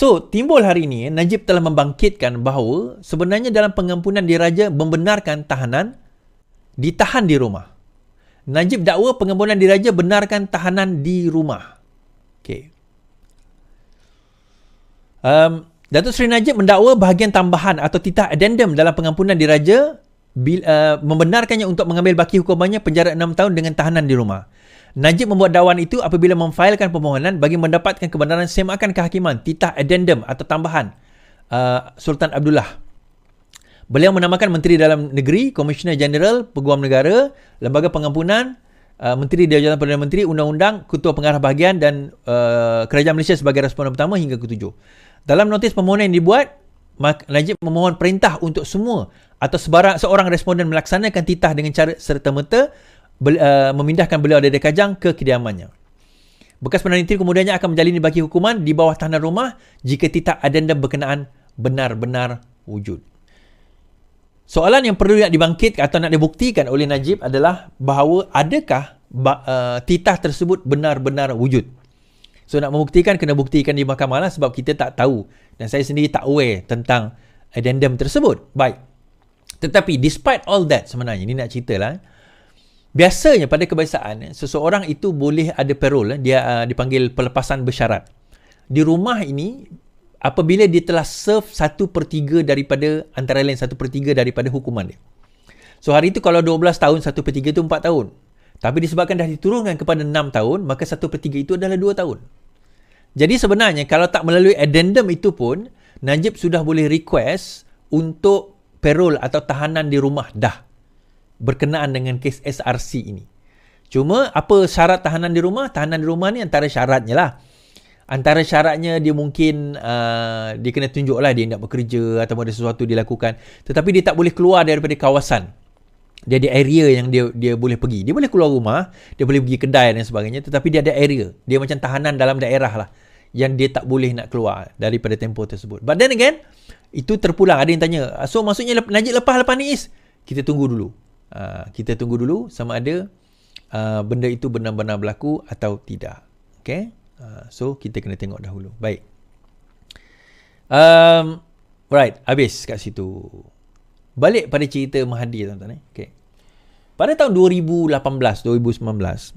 So, timbul hari ini, Najib telah membangkitkan bahawa sebenarnya dalam pengampunan diraja membenarkan tahanan ditahan di rumah. Najib dakwa pengampunan diraja benarkan tahanan di rumah. Okay. Datuk Seri Najib mendakwa bahagian tambahan atau titah addendum dalam pengampunan diraja membenarkannya untuk mengambil baki hukumannya penjara 6 tahun dengan tahanan di rumah. Najib membuat dakwaan itu apabila memfailkan permohonan bagi mendapatkan kebenaran semakan kehakiman titah addendum atau tambahan Sultan Abdullah. Beliau menamakan Menteri Dalam Negeri, Komisioner Jeneral, Peguam Negara, Lembaga Pengampunan, Menteri di Jabatan Perdana Menteri, Undang-Undang, Ketua Pengarah Bahagian dan Kerajaan Malaysia sebagai responden pertama hingga ke-7. Dalam notis permohonan yang dibuat, Najib memohon perintah untuk semua atau seorang responden melaksanakan titah dengan cara serta-merta memindahkan beliau dari Kajang ke kediamannya. Bekas Perdana Menteri kemudiannya akan menjalani baki hukuman di bawah tahanan rumah jika titah addendum berkenaan benar-benar wujud. Soalan yang perlu nak dibangkitkan atau nak dibuktikan oleh Najib adalah bahawa adakah titah tersebut benar-benar wujud. So nak membuktikan, kena buktikan di mahkamah lah sebab kita tak tahu dan saya sendiri tak aware tentang addendum tersebut. Baik. Tetapi despite all that sebenarnya, ni nak cerita lah. Biasanya pada kebiasaan, seseorang itu boleh ada parole, dia dipanggil pelepasan bersyarat. Di rumah ini, apabila dia telah serve 1/3 daripada, antara lain 1/3 daripada hukuman dia. So hari itu kalau 12 tahun, 1/3 itu 4 tahun. Tapi disebabkan dah diturunkan kepada 6 tahun, maka 1/3 itu adalah 2 tahun. Jadi sebenarnya kalau tak melalui addendum itu pun, Najib sudah boleh request untuk parole atau tahanan di rumah dah. Berkenaan dengan kes SRC ini. Cuma apa syarat tahanan di rumah? Tahanan di rumah ni antara syaratnya lah. Antara syaratnya dia mungkin dia kena tunjuk lah dia nak bekerja atau ada sesuatu dilakukan. Tetapi dia tak boleh keluar daripada kawasan. Dia ada area yang dia boleh pergi. Dia boleh keluar rumah, dia boleh pergi kedai dan sebagainya. Tetapi dia ada area. Dia macam tahanan dalam daerah lah. Yang dia tak boleh nak keluar daripada tempoh tersebut. But then again, itu terpulang. Ada yang tanya, so maksudnya Najib lepas ni Is? Kita tunggu dulu. Kita tunggu dulu sama ada benda itu benar-benar berlaku atau tidak. Okay? So, kita kena tengok dahulu. Baik. Right, habis kat situ. Balik pada cerita Mahathir, tuan-tuan. Okay. Pada tahun 2018-2019,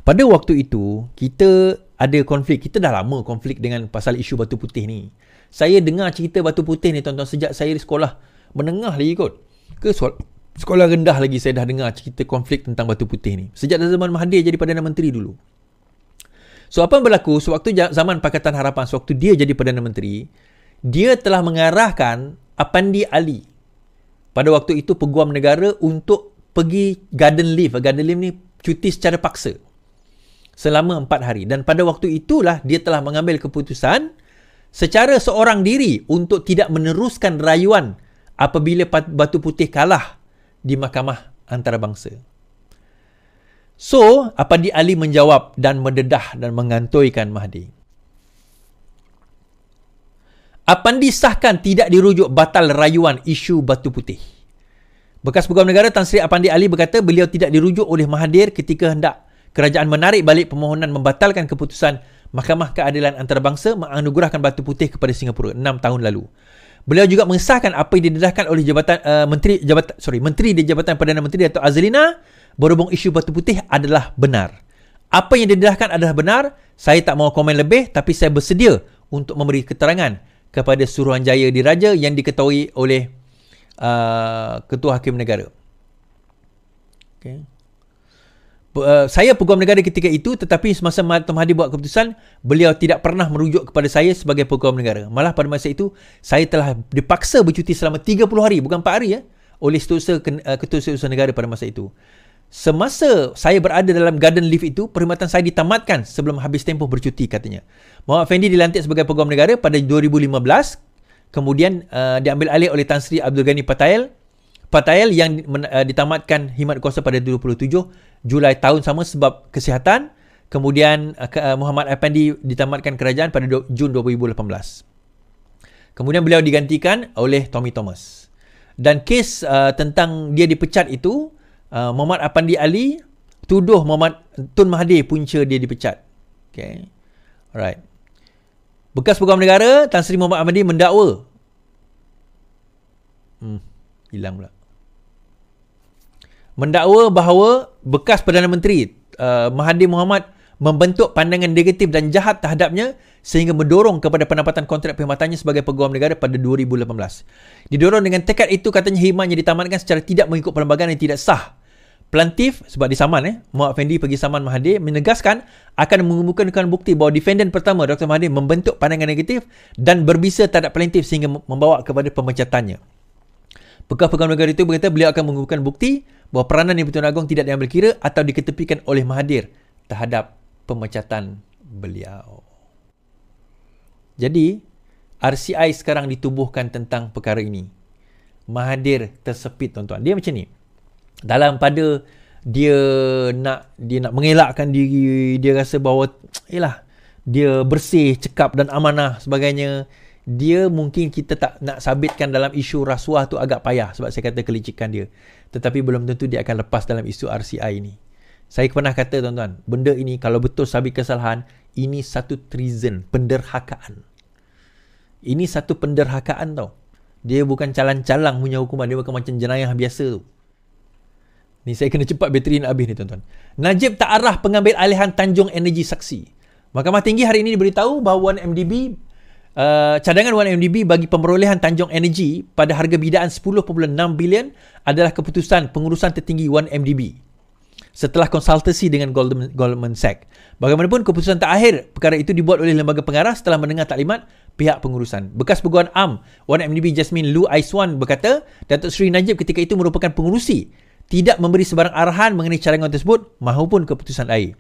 pada waktu itu, kita ada konflik. Kita dah lama konflik dengan pasal isu batu putih ni. Saya dengar cerita batu putih ni, tuan-tuan, sejak saya di sekolah menengah lagi kot. Sekolah rendah lagi saya dah dengar cerita konflik tentang batu putih ni. Sejak zaman Mahathir jadi Perdana Menteri dulu. So, apa yang berlaku? Sewaktu zaman Pakatan Harapan, sewaktu dia jadi Perdana Menteri, dia telah mengarahkan Apandi Ali, pada waktu itu Peguam Negara, untuk pergi garden leave. Garden leave ni cuti secara paksa selama 4 hari. Dan pada waktu itulah dia telah mengambil keputusan secara seorang diri untuk tidak meneruskan rayuan apabila batu putih kalah di Mahkamah Antarabangsa. So, Apandi Ali menjawab dan mendedah dan mengantuikan Mahathir. Apandi sahkan tidak dirujuk batal rayuan isu batu putih. Bekas Peguam Negara Tan Sri Apandi Ali berkata beliau tidak dirujuk oleh Mahathir ketika hendak kerajaan menarik balik permohonan membatalkan keputusan Mahkamah Keadilan Antarabangsa menganugerahkan batu putih kepada Singapura 6 tahun lalu. Beliau juga mengesahkan apa yang didedahkan oleh Menteri di Jabatan Perdana Menteri Dato' Azlina berhubung isu batu putih adalah benar. Apa yang didedahkan adalah benar. Saya tak mahu komen lebih, tapi saya bersedia untuk memberi keterangan kepada Suruhanjaya Diraja yang diketuai oleh Ketua Hakim Negara. Okay. Saya Peguam Negara ketika itu, tetapi semasa Dato' Mahathir buat keputusan, beliau tidak pernah merujuk kepada saya sebagai Peguam Negara. Malah pada masa itu, saya telah dipaksa bercuti selama 30 hari, bukan 4 hari oleh Ketua Setiausaha Negara pada masa itu. Semasa saya berada dalam garden leave itu, perkhidmatan saya ditamatkan sebelum habis tempoh bercuti, katanya. Muhammad Effendi dilantik sebagai Peguam Negara pada 2015, kemudian diambil alih oleh Tan Sri Abdul Ghani Patail yang ditamatkan khidmat kuasa pada 27 Julai tahun sama sebab kesihatan. Kemudian Muhammad Effendi ditamatkan kerajaan pada Jun 2018. Kemudian beliau digantikan oleh Tommy Thomas. Dan kes tentang dia dipecat itu, Muhammad Apandi Ali tuduh Tun Mahathir punca dia dipecat. Okay. Alright. Bekas Pegawai Negara Tan Sri Muhammad Ahmadi mendakwa. Hilang pula. Mendakwa bahawa bekas Perdana Menteri Mahathir Mohamad membentuk pandangan negatif dan jahat terhadapnya sehingga mendorong kepada penempatan kontrak perkhidmatannya sebagai pegawai negara pada 2018. Didorong dengan tekad itu, katanya khidmatnya ditamatkan secara tidak mengikut perlembagaan yang tidak sah. Plaintiff, sebab disaman Muhammad Effendi pergi saman Mahathir, menegaskan akan mengemukakan bukti bahawa defendant pertama Dr. Mahathir membentuk pandangan negatif dan berbisa terhadap plaintiff sehingga membawa kepada pemecatannya. Bekas pegawai negara itu berkata beliau akan mengumpulkan bukti bahawa peranan Yang Bertuan Agong tidak diambil kira atau diketepikan oleh Mahathir terhadap pemecatan beliau. Jadi, RCI sekarang ditubuhkan tentang perkara ini. Mahathir tersepit, tuan-tuan. Dia macam ni. Dalam pada dia nak mengelakkan diri, dia rasa bahawa dia bersih, cekap dan amanah sebagainya. Dia mungkin kita tak nak sabitkan dalam isu rasuah tu agak payah sebab saya kata kelicikan dia. Tetapi belum tentu dia akan lepas dalam isu RCI ni. Saya pernah kata, tuan-tuan, benda ini kalau betul sabit kesalahan, ini satu treason, penderhakaan. Ini satu penderhakaan tau. Dia bukan calang-calang punya hukuman, dia bukan macam jenayah biasa tu. Ni saya kena cepat bateri nak habis ni, tuan-tuan. Najib tak arah pengambil alihan Tanjung Energi Saksi. Mahkamah Tinggi hari ini diberitahu bahawa 1MDB cadangan 1MDB bagi pemerolehan Tanjung Energi pada harga bidaan 10.6 bilion adalah keputusan pengurusan tertinggi 1MDB setelah konsultasi dengan Goldman Sachs. Bagaimanapun, keputusan terakhir perkara itu dibuat oleh lembaga pengarah setelah mendengar taklimat pihak pengurusan. Bekas Peguam Am 1MDB Jasmine Lu Aiswan berkata, Datuk Seri Najib ketika itu merupakan pengurusi, tidak memberi sebarang arahan mengenai cadangan tersebut maupun keputusan air.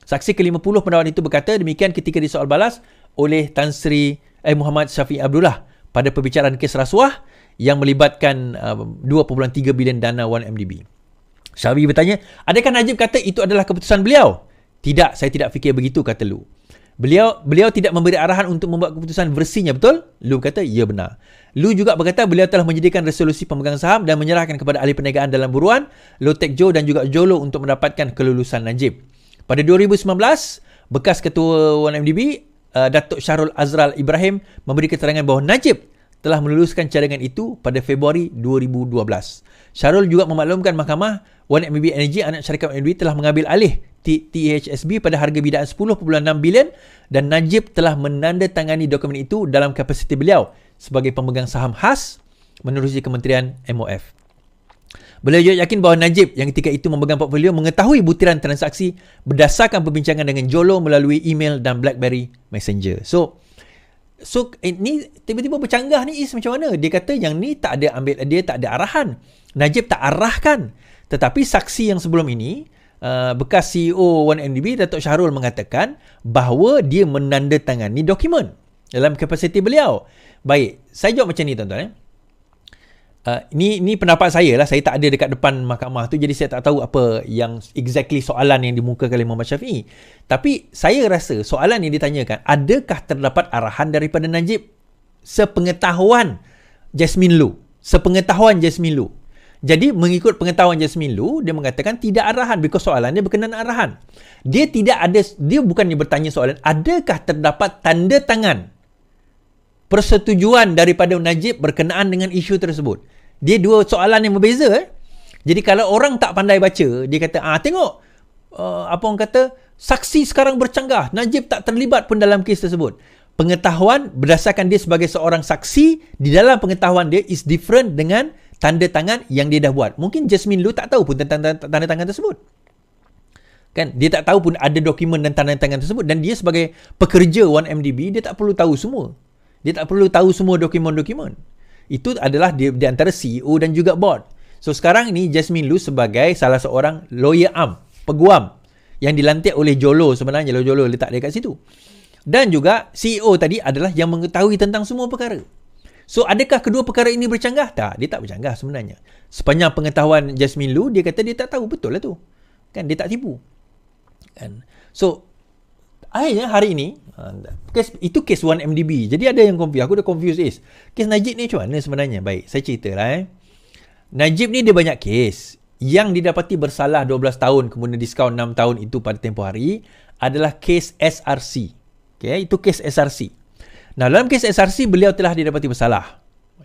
Saksi ke-50 pendakwa itu berkata demikian ketika disoal balas oleh Tan Sri Muhammad Syafiq Abdullah pada perbicaraan kes rasuah yang melibatkan 2.3 bilion dana 1MDB. Syafiq bertanya, adakah Najib kata itu adalah keputusan beliau? Tidak, saya tidak fikir begitu, kata Lu. Beliau tidak memberi arahan untuk membuat keputusan versinya, betul? Lu kata, ya benar. Lu juga berkata beliau telah menyediakan resolusi pemegang saham dan menyerahkan kepada ahli perniagaan dalam buruan, Low Tech Joe dan juga Jolo untuk mendapatkan kelulusan Najib. Pada 2019, bekas ketua 1MDB Datuk Syahrul Azral Ibrahim memberi keterangan bahawa Najib telah meluluskan cadangan itu pada Februari 2012. Syahrul juga memaklumkan mahkamah 1MDB Energy, anak syarikat 1MDB, telah mengambil alih THSB pada harga bidaan 10.6 bilion dan Najib telah menandatangani dokumen itu dalam kapasiti beliau sebagai pemegang saham khas menerusi Kementerian MOF. Beliau juga yakin bahawa Najib yang ketika itu memegang portfolio mengetahui butiran transaksi berdasarkan perbincangan dengan Jolo melalui email dan BlackBerry Messenger. So ni tiba-tiba bercanggah ni macam mana? Dia kata yang ni tak ada arahan. Najib tak arahkan. Tetapi saksi yang sebelum ini, bekas CEO 1MDB Datuk Syahrul mengatakan bahawa dia menandatangani dokumen dalam kapasiti beliau. Baik, saya jawab macam ni, tuan-tuan. Ni pendapat saya lah. Saya tak ada dekat depan mahkamah tu, jadi saya tak tahu apa yang exactly soalan yang dimukakan oleh Muhammad Syafiee. Tapi saya rasa soalan yang ditanyakan, adakah terdapat arahan daripada Najib sepengetahuan Jasmine Lu? Jadi mengikut pengetahuan Jasmine Lu, dia mengatakan tidak arahan, because soalannya berkenaan arahan. Dia bukannya bertanya soalan, adakah terdapat tanda tangan persetujuan daripada Najib berkenaan dengan isu tersebut. Dia dua soalan yang berbeza. Jadi kalau orang tak pandai baca, dia kata, tengok, apa orang kata, saksi sekarang bercanggah, Najib tak terlibat pun dalam kes tersebut. Pengetahuan berdasarkan dia sebagai seorang saksi, di dalam pengetahuan dia is different dengan tanda tangan yang dia dah buat. Mungkin Jasmine Lu tak tahu pun tentang tanda tangan tersebut. Kan? Dia tak tahu pun ada dokumen dan tanda tangan tersebut, dan dia sebagai pekerja 1MDB, dia tak perlu tahu semua. Dia tak perlu tahu semua dokumen-dokumen. Itu adalah di antara CEO dan juga board. So sekarang ni Jasmine Lu sebagai salah seorang lawyer am, peguam yang dilantik oleh Jolo, sebenarnya Jolo letak dia kat situ. Dan juga CEO tadi adalah yang mengetahui tentang semua perkara. So adakah kedua perkara ini bercanggah? Tak, dia tak bercanggah sebenarnya. Sepanjang pengetahuan Jasmine Lu, dia kata dia tak tahu, betul lah tu. Kan, dia tak tipu. Kan? So akhirnya hari ini, itu kes 1MDB. Jadi ada yang confuse. Aku dah confuse kes Najib ni macam mana sebenarnya? Baik, saya ceritalah. Najib ni dia banyak kes. Yang didapati bersalah 12 tahun kemudian diskaun 6 tahun itu pada tempoh hari adalah kes SRC. Okay, itu kes SRC. Nah, dalam kes SRC, beliau telah didapati bersalah.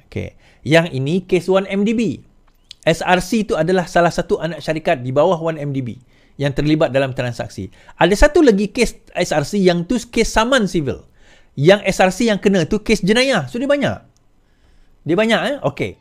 Okay. Yang ini kes 1MDB. SRC itu adalah salah satu anak syarikat di bawah 1MDB yang terlibat dalam transaksi. Ada satu lagi kes SRC yang tu kes saman civil. Yang SRC yang kena tu kes jenayah. So, dia banyak. Okey.